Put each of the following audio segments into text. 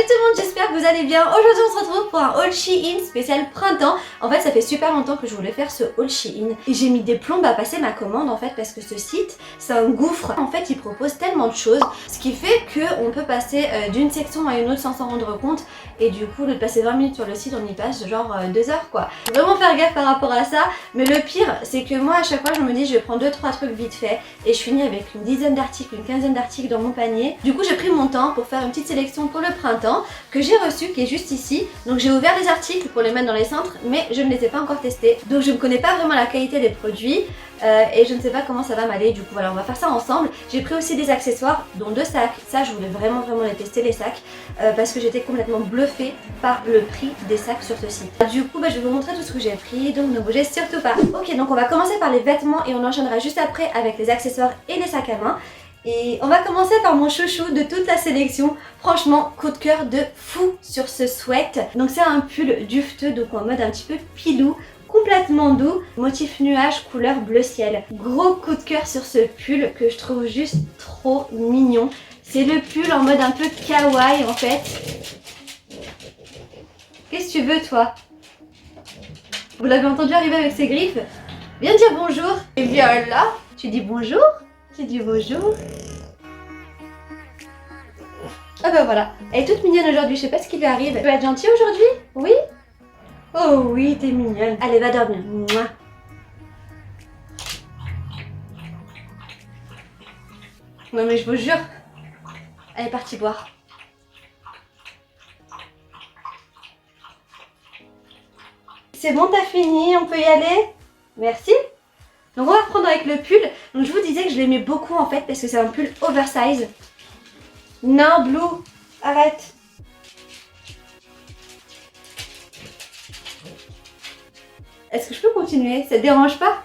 tout le monde, j'espère que vous allez bien. Aujourd'hui on se retrouve pour un haul Shein spécial printemps. En fait ça fait super longtemps que je voulais faire ce haul Shein et j'ai mis des plombes à passer ma commande en fait parce que ce site c'est un gouffre. En fait il propose tellement de choses, ce qui fait qu'on peut passer d'une section à une autre sans s'en rendre compte. Et du coup, au lieu de passer 20 minutes sur le site, on y passe genre 2 heures quoi. Faut vraiment faire gaffe par rapport à ça. Mais le pire, c'est que moi à chaque fois je me dis je vais prendre 2-3 trucs vite fait et je finis avec une dizaine d'articles, une quinzaine d'articles dans mon panier. Du coup j'ai pris mon temps pour faire une petite sélection pour le printemps que j'ai reçu, qui est juste ici. Donc j'ai ouvert les articles pour les mettre dans les centres, mais je ne les ai pas encore testés. Donc je ne connais pas vraiment la qualité des produits. Et je ne sais pas comment ça va m'aller, du coup voilà, on va faire ça ensemble. J'ai pris aussi des accessoires, dont 2 sacs. Ça je voulais vraiment les tester les sacs, parce que j'étais complètement bluffée par le prix des sacs sur ce site. Du coup je vais vous montrer tout ce que j'ai pris, donc ne bougez surtout pas. Ok, donc on va commencer par les vêtements et on enchaînera juste après avec les accessoires et les sacs à main. Et on va commencer par mon chouchou de toute la sélection. Franchement, coup de cœur de fou sur ce sweat. Donc c'est un pull dufteux, donc en mode un petit peu pilou, complètement doux, motif nuage couleur bleu ciel. Gros coup de cœur sur ce pull que je trouve juste trop mignon. C'est le pull en mode un peu kawaii en fait. Qu'est-ce que tu veux toi? Vous l'avez entendu arriver avec ses griffes? Viens dire bonjour. Et viens là, tu dis bonjour. Tu dis bonjour. Ah bah voilà, elle est toute mignonne aujourd'hui, je sais pas ce qui lui arrive. Tu vas être gentille aujourd'hui? Oui? Oh oui, t'es mignonne. Allez, va dormir. Mouah. Non mais je vous jure, elle est partie boire. C'est bon, t'as fini, on peut y aller? Merci. Donc on va reprendre avec le pull. Donc je vous disais que je l'aimais beaucoup en fait parce que c'est un pull oversize. Non, Blue, arrête. Est-ce que je peux continuer? Ça te dérange pas?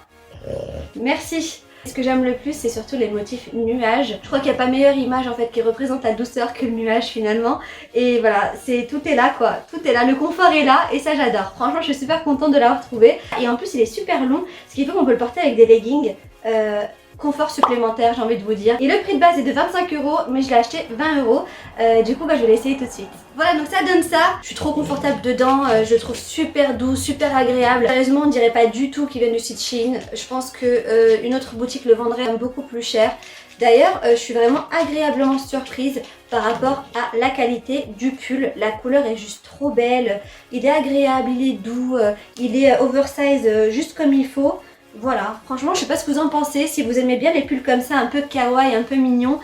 Merci. Ce que j'aime le plus, c'est surtout les motifs nuages. Je crois qu'il n'y a pas meilleure image en fait qui représente la douceur que le nuage finalement. Et voilà, tout est là quoi. Tout est là, le confort est là et ça j'adore. Franchement, je suis super contente de l'avoir trouvé. Et en plus, il est super long, ce qui fait qu'on peut le porter avec des leggings. Confort supplémentaire, j'ai envie de vous dire. Et le prix de base est de 25 €, mais je l'ai acheté 20 €. Du coup, je vais l'essayer tout de suite. Voilà, donc ça donne ça. Je suis trop confortable dedans. Je le trouve super doux, super agréable. Sérieusement, on dirait pas du tout qu'il vient du site Shein. Je pense que une autre boutique le vendrait beaucoup plus cher. D'ailleurs, je suis vraiment agréablement surprise par rapport à la qualité du pull. La couleur est juste trop belle. Il est agréable, il est doux, il est oversize juste comme il faut. Voilà, franchement je sais pas ce que vous en pensez, si vous aimez bien les pulls comme ça un peu kawaii, un peu mignon,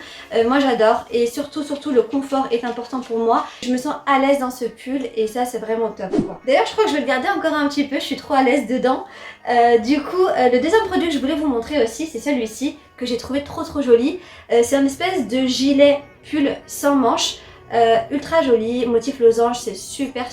moi j'adore et surtout le confort est important pour moi. Je me sens à l'aise dans ce pull et ça c'est vraiment top quoi. D'ailleurs je crois que je vais le garder encore un petit peu, je suis trop à l'aise dedans. Du coup le deuxième produit que je voulais vous montrer aussi c'est celui-ci que j'ai trouvé trop joli. C'est une espèce de gilet pull sans manches. Ultra joli, motif losange, c'est super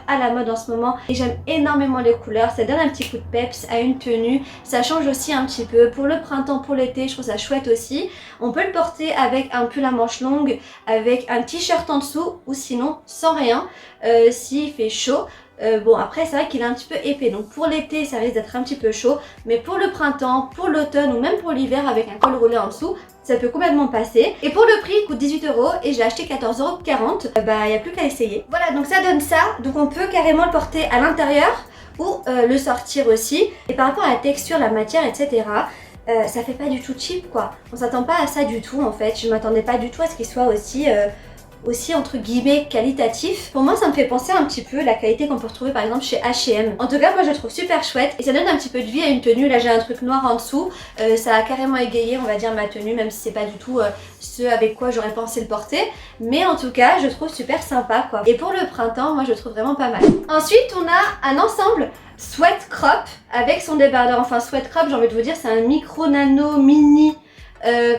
à la mode en ce moment et j'aime énormément les couleurs, ça donne un petit coup de peps à une tenue, ça change aussi un petit peu pour le printemps, pour l'été, je trouve ça chouette aussi. On peut le porter avec un pull à manches longues, avec un t-shirt en dessous ou sinon sans rien s'il fait chaud. Bon après c'est vrai qu'il est un petit peu épais, donc pour l'été ça risque d'être un petit peu chaud, mais pour le printemps, pour l'automne ou même pour l'hiver avec un col roulé en dessous, ça peut complètement passer. Et pour le prix il coûte 18 € et j'ai acheté 14,40 €, bah il n'y a plus qu'à essayer. Voilà, donc ça donne ça, donc on peut carrément le porter à l'intérieur ou le sortir aussi. Et par rapport à la texture, la matière, etc. Ça fait pas du tout cheap quoi, on s'attend pas à ça du tout en fait, je m'attendais pas du tout à ce qu'il soit aussi entre guillemets qualitatif. Pour moi ça me fait penser un petit peu à la qualité qu'on peut retrouver par exemple chez H&M. En tout cas moi je le trouve super chouette et ça donne un petit peu de vie à une tenue. Là j'ai un truc noir en dessous, ça a carrément égayé on va dire ma tenue, même si c'est pas du tout ce avec quoi j'aurais pensé le porter, mais en tout cas je trouve super sympa quoi. Et pour le printemps moi je le trouve vraiment pas mal. Ensuite on a un ensemble sweat crop avec son débardeur, enfin sweat crop j'ai envie de vous dire c'est un micro nano mini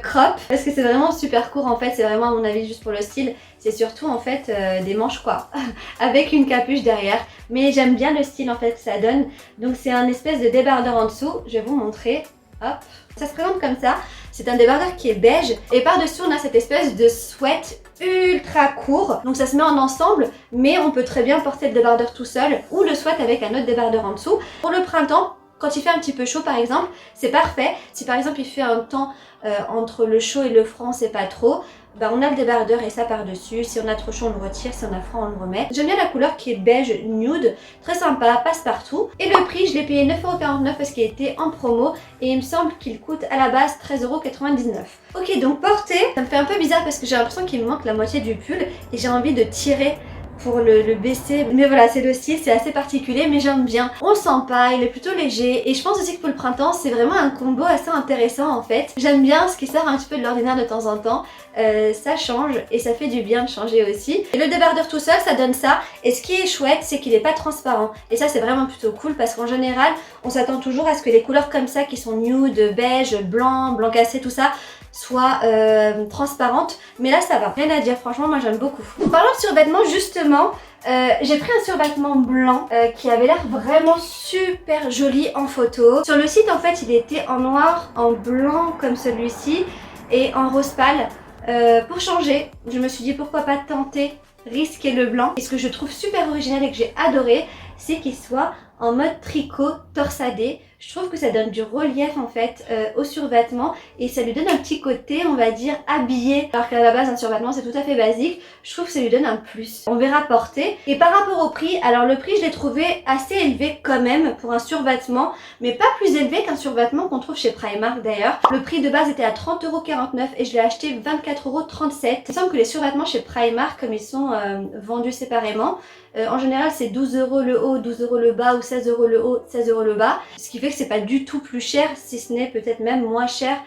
crop parce que c'est vraiment super court en fait, c'est vraiment à mon avis juste pour le style, c'est surtout en fait des manches quoi avec une capuche derrière, mais j'aime bien le style en fait que ça donne. Donc c'est un espèce de débardeur en dessous, je vais vous montrer, hop, ça se présente comme ça, c'est un débardeur qui est beige et par dessus on a cette espèce de sweat ultra court, donc ça se met en ensemble mais on peut très bien porter le débardeur tout seul ou le sweat avec un autre débardeur en dessous. Pour le printemps, Quand il fait un petit peu chaud par exemple, c'est parfait. Si par exemple il fait un temps entre le chaud et le froid, c'est pas trop, bah on a le débardeur et ça par dessus. Si on a trop chaud on le retire, si on a froid on le remet. J'aime bien la couleur qui est beige nude, très sympa, passe partout. Et le prix, je l'ai payé 9,49€ parce qu'il était en promo et il me semble qu'il coûte à la base 13,99€. Ok, donc porter, ça me fait un peu bizarre parce que j'ai l'impression qu'il me manque la moitié du pull et j'ai envie de tirer pour le baisser, mais voilà, c'est le style, c'est assez particulier mais j'aime bien. On le sent pas, il est plutôt léger et je pense aussi que pour le printemps c'est vraiment un combo assez intéressant en fait. J'aime bien ce qui sort un petit peu de l'ordinaire de temps en temps, ça change et ça fait du bien de changer aussi. Et le débardeur tout seul ça donne ça, et ce qui est chouette c'est qu'il est pas transparent et ça c'est vraiment plutôt cool parce qu'en général on s'attend toujours à ce que les couleurs comme ça qui sont nude, beige, blanc cassé, tout ça soit transparente, mais là ça va, rien à dire, franchement moi j'aime beaucoup. En parlant de survêtements justement, j'ai pris un survêtement blanc qui avait l'air vraiment super joli en photo. Sur le site en fait il était en noir, en blanc comme celui-ci et en rose pâle. Pour changer, je me suis dit pourquoi pas tenter, risquer le blanc. Et ce que je trouve super original et que j'ai adoré, c'est qu'il soit en mode tricot torsadé. Je trouve que ça donne du relief en fait au survêtement et ça lui donne un petit côté, on va dire, habillé. Alors qu'à la base un survêtement c'est tout à fait basique, je trouve que ça lui donne un plus. On verra porter. Et par rapport au prix, alors le prix je l'ai trouvé assez élevé quand même pour un survêtement, mais pas plus élevé qu'un survêtement qu'on trouve chez Primark d'ailleurs. Le prix de base était à 30,49€ et je l'ai acheté 24,37€. Il me semble que les survêtements chez Primark, comme ils sont vendus séparément, en général c'est 12€ le haut, 12€ le bas ou 16€ le haut, 16€ le bas. Ce qui fait que c'est pas du tout plus cher, si ce n'est peut-être même moins cher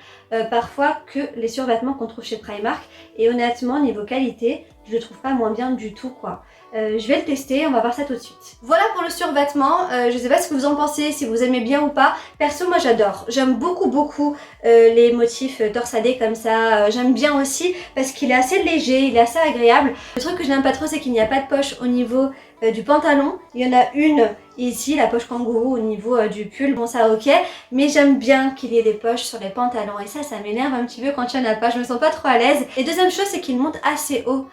parfois que les survêtements qu'on trouve chez Primark. Et honnêtement niveau qualité, je le trouve pas moins bien du tout quoi. Je vais le tester, on va voir ça tout de suite. Voilà pour le survêtement, je sais pas ce que vous en pensez, si vous aimez bien ou pas. Perso moi j'adore, j'aime beaucoup les motifs torsadés comme ça. J'aime bien aussi parce qu'il est assez léger, il est assez agréable. Le truc que je n'aime pas trop c'est qu'il n'y a pas de poche au niveau du pantalon. Il y en a une ici, la poche kangourou au niveau du pull, bon ça ok, mais j'aime bien qu'il y ait des poches sur les pantalons et ça m'énerve un petit peu quand il n'y en a pas, je me sens pas trop à l'aise. Et deuxième chose c'est qu'il monte assez haut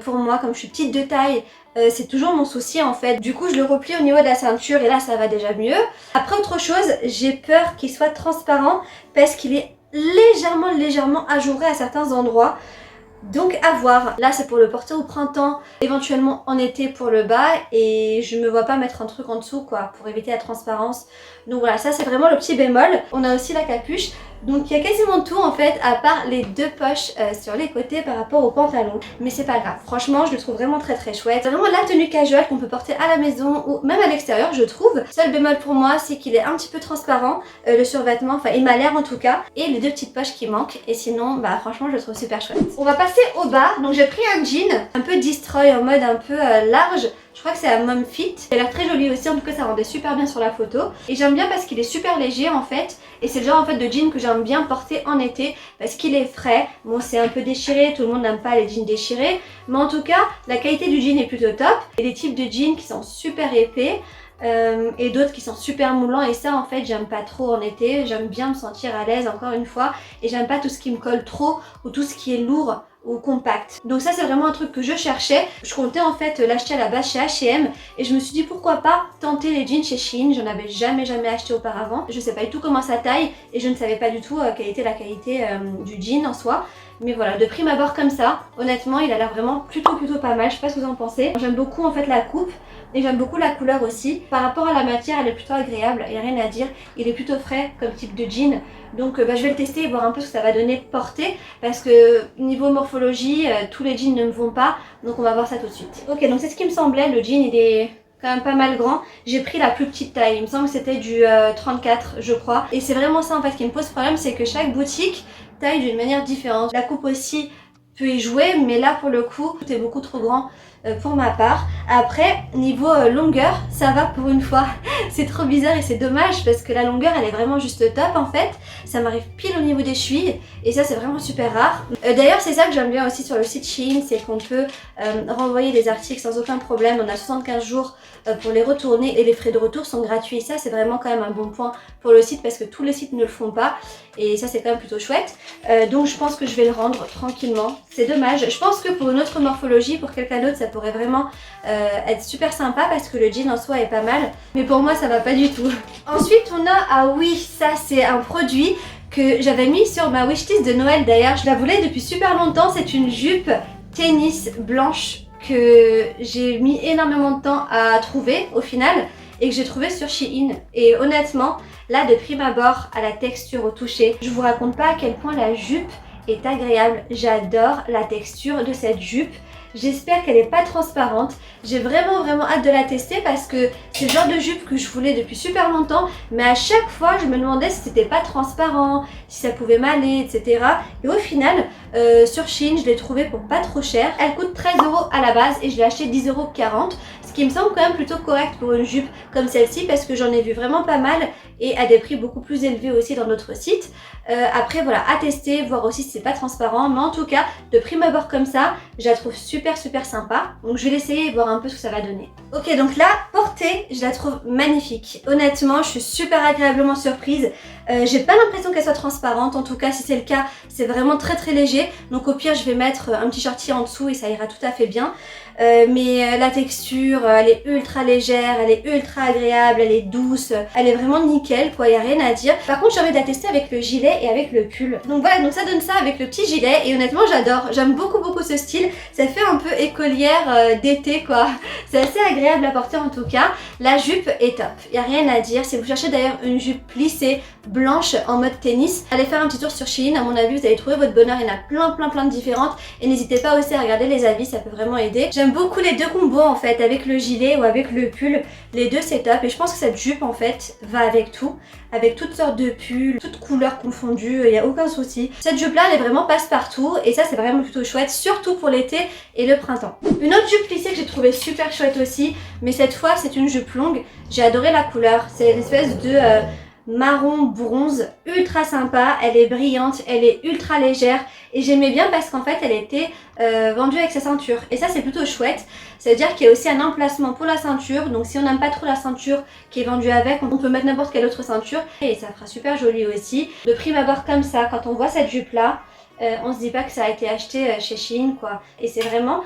pour moi, comme je suis petite de taille, c'est toujours mon souci en fait. Du coup je le replie au niveau de la ceinture et là ça va déjà mieux. Après autre chose, j'ai peur qu'il soit transparent parce qu'il est légèrement ajouré à certains endroits. Donc à voir, là c'est pour le porter au printemps, éventuellement en été pour le bas et je me vois pas mettre un truc en dessous quoi pour éviter la transparence. Donc voilà, ça c'est vraiment le petit bémol. On a aussi la capuche, donc il y a quasiment tout en fait à part les deux poches sur les côtés par rapport au pantalon. Mais c'est pas grave, franchement je le trouve vraiment très chouette. C'est vraiment la tenue casual qu'on peut porter à la maison ou même à l'extérieur je trouve. Seul bémol pour moi c'est qu'il est un petit peu transparent, le survêtement, enfin il m'a l'air en tout cas. Et les deux petites poches qui manquent et sinon bah franchement je le trouve super chouette. On va passer au bas, donc j'ai pris un jean un peu destroy en mode un peu large. Je crois que c'est un mom fit. Il a l'air très joli aussi, en tout cas ça rendait super bien sur la photo. Et j'aime bien parce qu'il est super léger en fait. Et c'est le genre en fait de jean que j'aime bien porter en été parce qu'il est frais. Bon c'est un peu déchiré, tout le monde n'aime pas les jeans déchirés. Mais en tout cas la qualité du jean est plutôt top. Et des types de jeans qui sont super épais. Et d'autres qui sont super moulants et ça en fait j'aime pas trop en été, j'aime bien me sentir à l'aise encore une fois et j'aime pas tout ce qui me colle trop ou tout ce qui est lourd ou compact. Donc ça c'est vraiment un truc que je cherchais. Je comptais en fait l'acheter à la base chez H&M et je me suis dit pourquoi pas tenter les jeans chez Shein. J'en avais jamais acheté auparavant. Je sais pas du tout comment ça taille et je ne savais pas du tout quelle était la qualité du jean en soi. Mais voilà, de prime abord comme ça, honnêtement il a l'air vraiment plutôt pas mal. Je sais pas ce que vous en pensez. J'aime beaucoup en fait la coupe et j'aime beaucoup la couleur aussi. Par rapport à la matière elle est plutôt agréable, il n'y a rien à dire. Il est plutôt frais comme type de jean. Donc je vais le tester et voir un peu ce que ça va donner porter. Parce que niveau morphologie, tous les jeans ne me vont pas. Donc on va voir ça tout de suite. Ok, donc c'est ce qui me semblait, le jean il est quand même pas mal grand. J'ai pris la plus petite taille, il me semble que c'était du 34 je crois. Et c'est vraiment ça en fait qui me pose problème, c'est que chaque boutique taille d'une manière différente. La coupe aussi peut y jouer, mais là pour le coup tout est beaucoup trop grand pour ma part. Après niveau longueur ça va pour une fois. C'est trop bizarre et c'est dommage parce que la longueur elle est vraiment juste top en fait. Ça m'arrive pile au niveau des chevilles et ça c'est vraiment super rare. D'ailleurs c'est ça que j'aime bien aussi sur le site Shein, c'est qu'on peut renvoyer les articles sans aucun problème. On a 75 jours pour les retourner et les frais de retour sont gratuits. Et ça c'est vraiment quand même un bon point pour le site parce que tous les sites ne le font pas et ça c'est quand même plutôt chouette. Donc je pense que je vais le rendre tranquillement. C'est dommage. Je pense que pour une autre morphologie, pour quelqu'un d'autre ça pourrait vraiment être super sympa parce que le jean en soi est pas mal. Mais pour moi, ça va pas du tout. Ensuite, on a, ah oui, ça c'est un produit que j'avais mis sur ma wishlist de Noël d'ailleurs. Je la voulais depuis super longtemps. C'est une jupe tennis blanche que j'ai mis énormément de temps à trouver au final et que j'ai trouvé sur Shein. Et honnêtement, là de prime abord, à la texture, au toucher, je vous raconte pas à quel point la jupe est agréable. J'adore la texture de cette jupe. J'espère qu'elle n'est pas transparente. J'ai vraiment hâte de la tester parce que c'est le genre de jupe que je voulais depuis super longtemps. Mais à chaque fois, je me demandais si c'était pas transparent, si ça pouvait m'aller, etc. Et au final, sur Shein, je l'ai trouvée pour pas trop cher. Elle coûte 13 € à la base et je l'ai achetée 10,40 €. Ce qui me semble quand même plutôt correct pour une jupe comme celle-ci parce que j'en ai vu vraiment pas mal et à des prix beaucoup plus élevés aussi dans d'autres sites. Après voilà, à tester, voir aussi si c'est pas transparent, mais en tout cas de prime abord comme ça, je la trouve super sympa. Donc je vais l'essayer et voir un peu ce que ça va donner. Ok, donc là, portée, je la trouve magnifique. Honnêtement, je suis super agréablement surprise. J'ai pas l'impression qu'elle soit transparente, en tout cas si c'est le cas, c'est vraiment très léger. Donc au pire, je vais mettre un petit shorty en dessous et ça ira tout à fait bien. Mais la texture, elle est ultra légère, elle est ultra agréable, elle est douce, elle est vraiment nickel quoi, y a rien à dire. Par contre j'ai envie de la tester avec le gilet et avec le pull. Donc voilà, donc ça donne ça avec le petit gilet et honnêtement j'adore, j'aime beaucoup ce style. Ça fait un peu écolière d'été quoi, c'est assez agréable à porter en tout cas. La jupe est top, y a rien à dire. Si vous cherchez d'ailleurs une jupe plissée blanche en mode tennis, allez faire un petit tour sur Shein, à mon avis vous allez trouver votre bonheur, il y en a plein de différentes et n'hésitez pas aussi à regarder les avis, ça peut vraiment aider. J'aime beaucoup les deux combos en fait, avec le gilet ou avec le pull, les deux c'est top et je pense que cette jupe en fait va avec tout, avec toutes sortes de pulls, toutes couleurs confondues, il n'y a aucun souci. Cette jupe là elle est vraiment passe-partout et ça c'est vraiment plutôt chouette, surtout pour l'été et le printemps. Une autre jupe plissée que j'ai trouvé super chouette aussi, mais cette fois c'est une jupe longue, j'ai adoré la couleur, c'est une espèce de marron bronze, ultra sympa, elle est brillante, elle est ultra légère et j'aimais bien parce qu'en fait elle était vendue avec sa ceinture et ça c'est plutôt chouette. Ça veut dire qu'il y a aussi un emplacement pour la ceinture, donc si on n'aime pas trop la ceinture qui est vendue avec, on peut mettre n'importe quelle autre ceinture et ça fera super joli aussi. De prime abord comme ça, quand on voit cette jupe là, on se dit pas que ça a été acheté chez Shein quoi, et c'est vraiment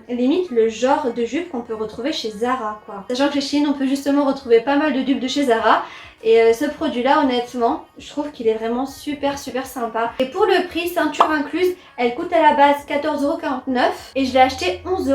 limite le genre de jupe qu'on peut retrouver chez Zara quoi. Sachant que chez Shein on peut justement retrouver pas mal de dupes de chez Zara et ce produit là honnêtement je trouve qu'il est vraiment super sympa. Et pour le prix, ceinture incluse, elle coûte à la base 14,49 € et je l'ai acheté 11,60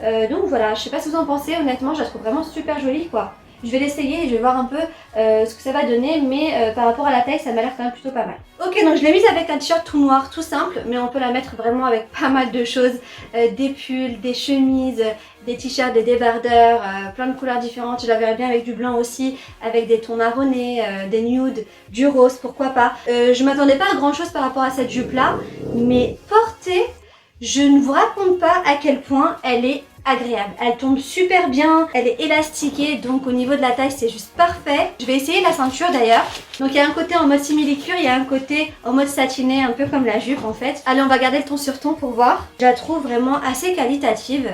€. Donc voilà, je sais pas ce que vous en pensez, honnêtement je la trouve vraiment super jolie quoi. Je vais l'essayer et je vais voir un peu ce que ça va donner, mais par rapport à la taille, ça m'a l'air quand même plutôt pas mal. Ok, donc je l'ai mise avec un t-shirt tout noir, tout simple, mais on peut la mettre vraiment avec pas mal de choses. Des pulls, des chemises, des t-shirts, des débardeurs, plein de couleurs différentes. Je la verrais bien avec du blanc aussi, avec des tons marronnés, des nudes, du rose, pourquoi pas. Je m'attendais pas à grand chose par rapport à cette jupe là, mais portée, je ne vous raconte pas à quel point elle est agréable. Elle tombe super bien, elle est élastiquée, donc au niveau de la taille c'est juste parfait. Je vais essayer la ceinture d'ailleurs. Donc il y a un côté en mode simili-cuir, il y a un côté en mode satiné, un peu comme la jupe en fait. Allez, on va garder le ton sur ton pour voir. Je la trouve vraiment assez qualitative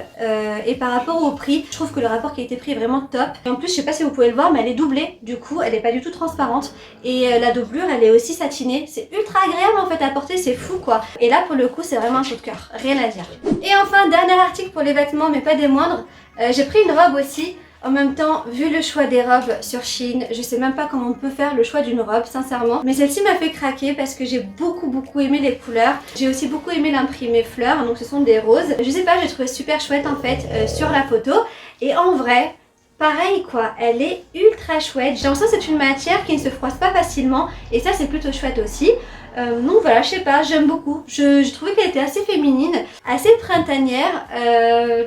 et par rapport au prix, je trouve que le rapport qualité-prix est vraiment top. Et en plus, je sais pas si vous pouvez le voir, mais elle est doublée, du coup elle est pas du tout transparente et la doublure elle est aussi satinée. C'est ultra agréable en fait à porter, c'est fou quoi. Et là pour le coup c'est vraiment un coup de cœur, rien à dire. Et enfin, dernier article pour les vêtements, mais pas des moindres, j'ai pris une robe aussi. En même temps, vu le choix des robes sur Shein, je sais même pas comment on peut faire le choix d'une robe, sincèrement. Mais celle-ci m'a fait craquer parce que j'ai beaucoup aimé les couleurs. J'ai aussi beaucoup aimé l'imprimé fleurs, donc ce sont des roses. Je sais pas, j'ai trouvé super chouette en fait sur la photo. Et en vrai, pareil quoi, elle est ultra chouette. J'ai l'impression que c'est une matière qui ne se froisse pas facilement et ça c'est plutôt chouette aussi. Donc voilà, je sais pas, j'aime beaucoup. Je trouvais qu'elle était assez féminine, assez printanière,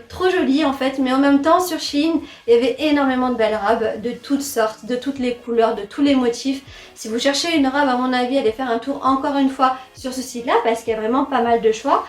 trop jolie en fait, mais en même temps sur Shein, il y avait énormément de belles robes de toutes sortes, de toutes les couleurs, de tous les motifs. Si vous cherchez une robe, à mon avis, allez faire un tour encore une fois sur ce site-là parce qu'il y a vraiment pas mal de choix.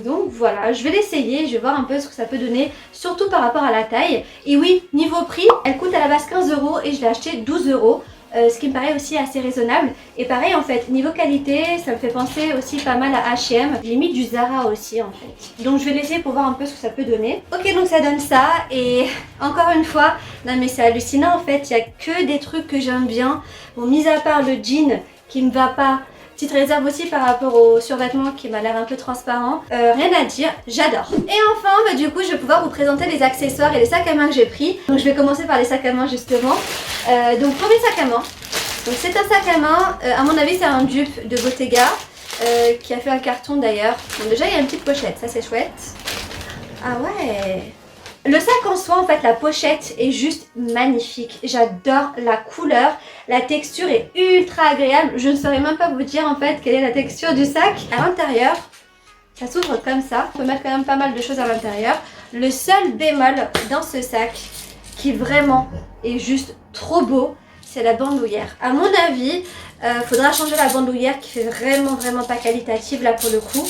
Donc voilà, je vais l'essayer, je vais voir un peu ce que ça peut donner, surtout par rapport à la taille. Et oui, niveau prix, elle coûte à la base 15 € et je l'ai acheté 12 €. Ce qui me paraît aussi assez raisonnable. Et pareil en fait, niveau qualité, ça me fait penser aussi pas mal à H&M, limite du Zara aussi en fait. Donc je vais l'essayer pour voir un peu ce que ça peut donner. Ok, donc ça donne ça et encore une fois, non mais c'est hallucinant en fait, il n'y a que des trucs que j'aime bien. Bon, mis à part le jean qui me va pas, Petite réserve aussi par rapport au survêtement qui m'a l'air un peu transparent. Rien à dire, j'adore. Et enfin, bah, du coup, je vais pouvoir vous présenter les accessoires et les sacs à main que j'ai pris. Donc je vais commencer par les sacs à main justement. Donc premier sac à main. Donc c'est un sac à main, à mon avis c'est un dupe de Bottega qui a fait un carton d'ailleurs. Bon déjà il y a une petite pochette, ça c'est chouette. Ah ouais. Le sac en soi, en fait, la pochette est juste magnifique. J'adore la couleur. La texture est ultra agréable. Je ne saurais même pas vous dire, en fait, quelle est la texture du sac. À l'intérieur, ça s'ouvre comme ça. On peut mettre quand même pas mal de choses à l'intérieur. Le seul bémol dans ce sac, qui vraiment est juste trop beau, c'est la bandoulière. À mon avis, faudra changer la bandoulière qui fait vraiment pas qualitative, là, pour le coup.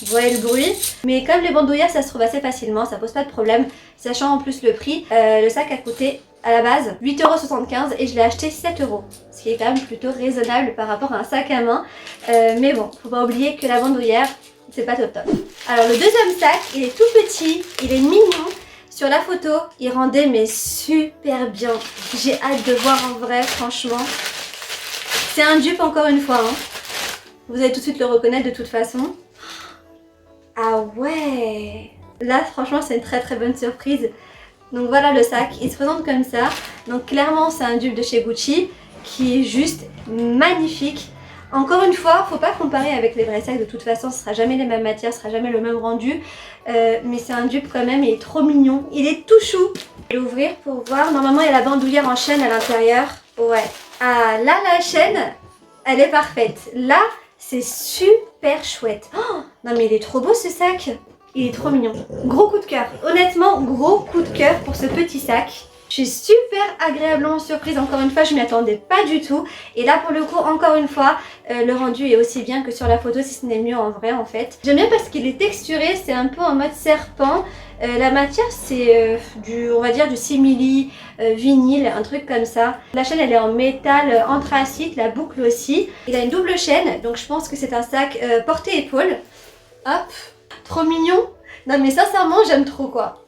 Vous voyez le bruit, mais comme les bandoulières ça se trouve assez facilement, ça pose pas de problème, sachant en plus le prix. Le sac a coûté à la base 8,75€ et je l'ai acheté 7€, ce qui est quand même plutôt raisonnable par rapport à un sac à main. Mais bon, faut pas oublier que la bandoulière c'est pas top. Alors le deuxième sac, il est tout petit, il est mignon. Sur la photo, il rendait mais super bien. J'ai hâte de voir en vrai, franchement. C'est un dupe encore une fois, hein. Vous allez tout de suite le reconnaître de toute façon. Ah ouais! Là franchement c'est une très bonne surprise. Donc voilà le sac, il se présente comme ça. Donc clairement c'est un dupe de chez Gucci qui est juste magnifique. Encore une fois, faut pas comparer avec les vrais sacs, de toute façon ce sera jamais les mêmes matières, ce sera jamais le même rendu. Mais c'est un dupe quand même, il est trop mignon, il est tout chou. Je vais l'ouvrir pour voir, normalement il y a la bandoulière en chaîne à l'intérieur. Ouais. Ah là la chaîne, elle est parfaite. Là, c'est super chouette. Oh, non mais il est trop beau ce sac. Il est trop mignon. Gros coup de cœur. Honnêtement, gros coup de cœur pour ce petit sac. Je suis super agréablement surprise. Encore une fois, je m'y attendais pas du tout. Et là, pour le coup, encore une fois, le rendu est aussi bien que sur la photo, si ce n'est mieux en vrai en fait. J'aime bien parce qu'il est texturé. C'est un peu en mode serpent. La matière, c'est on va dire du simili, vinyle, un truc comme ça. La chaîne, elle est en métal anthracite, la boucle aussi. Il a une double chaîne, donc je pense que c'est un sac porté-épaule. Hop, trop mignon. Non mais sincèrement, j'aime trop quoi.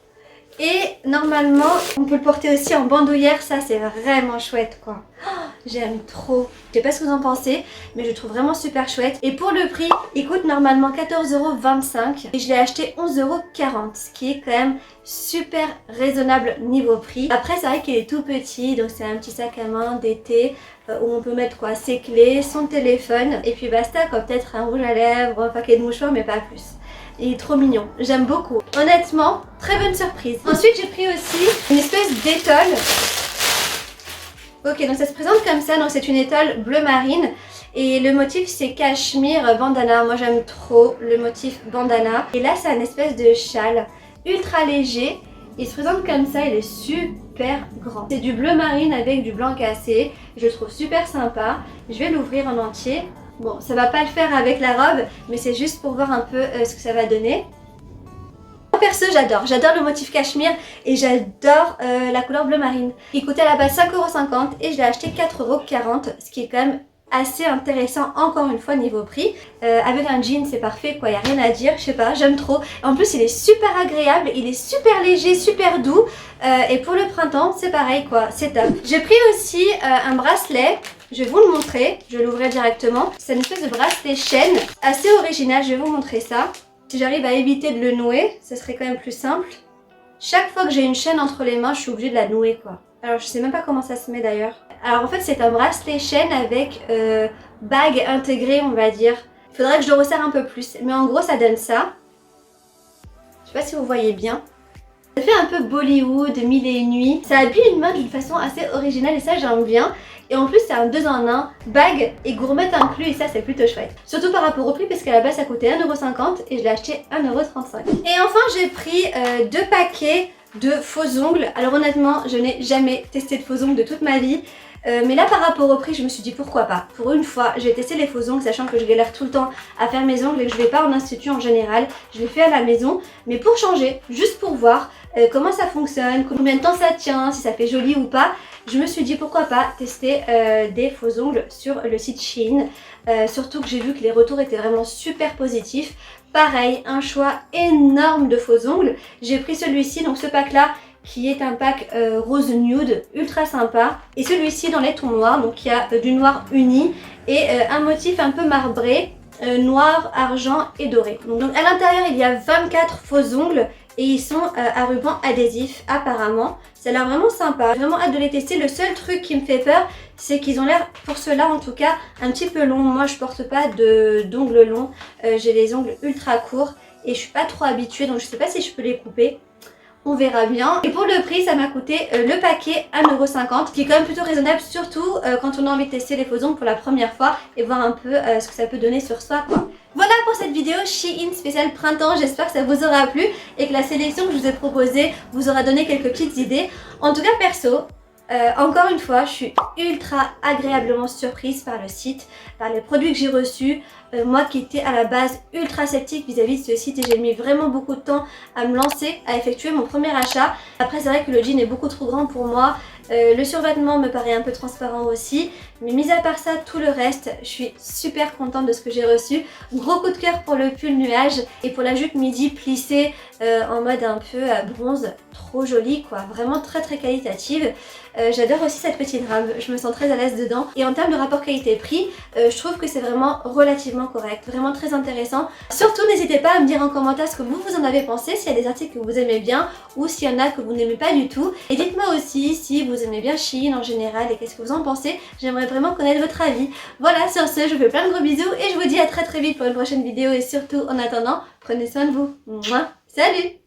Et normalement, on peut le porter aussi en bandoulière, ça c'est vraiment chouette quoi. Oh, j'aime trop. Je sais pas ce que vous en pensez, mais je trouve vraiment super chouette. Et pour le prix, il coûte normalement 14,25€ et je l'ai acheté 11,40€, ce qui est quand même super raisonnable niveau prix. Après c'est vrai qu'il est tout petit, donc c'est un petit sac à main d'été où on peut mettre quoi, ses clés, son téléphone et puis basta quoi, peut-être un rouge à lèvres, un paquet de mouchoirs mais pas plus. Il est trop mignon, j'aime beaucoup. Honnêtement, très bonne surprise. Ensuite, j'ai pris aussi une espèce d'étole. Ok, donc ça se présente comme ça. Donc c'est une étole bleu marine. Et le motif, c'est cachemire bandana. Moi, j'aime trop le motif bandana. Et là, c'est un espèce de châle ultra léger. Il se présente comme ça, il est super grand. C'est du bleu marine avec du blanc cassé. Je le trouve super sympa. Je vais l'ouvrir en entier. Bon, ça va pas le faire avec la robe, mais c'est juste pour voir un peu ce que ça va donner. Perso, j'adore le motif cachemire et j'adore la couleur bleu marine. Il coûtait à la base 5,50€ et je l'ai acheté 4,40€, ce qui est quand même assez intéressant encore une fois niveau prix. Avec un jean c'est parfait quoi, y a rien à dire, je sais pas, j'aime trop. En plus il est super agréable, il est super léger, super doux et pour le printemps c'est pareil quoi, c'est top. J'ai pris aussi un bracelet. Je vais vous le montrer, je l'ouvrais directement. C'est une espèce de bracelet chaîne, assez original, je vais vous montrer ça. Si j'arrive à éviter de le nouer, ce serait quand même plus simple. Chaque fois que j'ai une chaîne entre les mains, je suis obligée de la nouer quoi. Alors je sais même pas comment ça se met d'ailleurs. Alors en fait c'est un bracelet chaîne avec bague intégrée on va dire. Il faudrait que je le resserre un peu plus, mais en gros ça donne ça. Je sais pas si vous voyez bien. Ça fait un peu Bollywood, mille et une nuits. Ça habille une main d'une façon assez originale et ça j'aime bien. Et en plus c'est un 2 en 1, bague et gourmette inclus et ça c'est plutôt chouette. Surtout par rapport au prix parce qu'à la base ça coûtait 1,50€ et je l'ai acheté 1,35€. Et enfin j'ai pris 2 paquets de faux ongles. Alors honnêtement je n'ai jamais testé de faux ongles de toute ma vie. Mais là par rapport au prix je me suis dit pourquoi pas. Pour une fois j'ai testé les faux ongles sachant que je galère tout le temps à faire mes ongles et que je vais pas en institut en général. Je les fais à la maison mais pour changer, juste pour voir comment ça fonctionne, combien de temps ça tient, si ça fait joli ou pas. Je me suis dit pourquoi pas tester des faux ongles sur le site Shein. Surtout que j'ai vu que les retours étaient vraiment super positifs. Pareil, un choix énorme de faux ongles. J'ai pris celui-ci, donc ce pack là qui est un pack rose nude, ultra sympa. Et celui-ci dans les tons noirs, donc il y a du noir uni et un motif un peu marbré, noir, argent et doré. Donc à l'intérieur il y a 24 faux ongles et ils sont à ruban adhésif apparemment. Ça a l'air vraiment sympa, j'ai vraiment hâte de les tester. Le seul truc qui me fait peur, c'est qu'ils ont l'air, pour ceux-là en tout cas, un petit peu longs. Moi je porte pas d'ongles longs, j'ai les ongles ultra courts et je suis pas trop habituée, donc je sais pas si je peux les couper. On verra bien. Et pour le prix, ça m'a coûté le paquet 1,50 €, qui est quand même plutôt raisonnable, surtout quand on a envie de tester les faux ongles pour la première fois et voir un peu ce que ça peut donner sur soi, quoi. Voilà pour cette vidéo Shein spéciale printemps, j'espère que ça vous aura plu et que la sélection que je vous ai proposée vous aura donné quelques petites idées. En tout cas perso, encore une fois, je suis ultra agréablement surprise par le site, par les produits que j'ai reçus. Moi qui étais à la base ultra sceptique vis-à-vis de ce site et j'ai mis vraiment beaucoup de temps à me lancer, à effectuer mon premier achat. Après c'est vrai que le jean est beaucoup trop grand pour moi. Le survêtement me paraît un peu transparent aussi, mais mis à part ça, tout le reste, je suis super contente de ce que j'ai reçu. Gros coup de cœur pour le pull nuage et pour la jupe midi plissée en mode un peu bronze, trop jolie quoi, vraiment très qualitative. J'adore aussi cette petite rame, je me sens très à l'aise dedans. Et en termes de rapport qualité-prix, je trouve que c'est vraiment relativement correct, vraiment très intéressant. Surtout n'hésitez pas à me dire en commentaire ce que vous en avez pensé, s'il y a des articles que vous aimez bien ou s'il y en a que vous n'aimez pas du tout. Et dites-moi aussi si vous aimez bien Shein en général et qu'est-ce que vous en pensez, j'aimerais vraiment connaître votre avis. Voilà, sur ce, je vous fais plein de gros bisous et je vous dis à très vite pour une prochaine vidéo et surtout en attendant, prenez soin de vous. Mouah. Salut!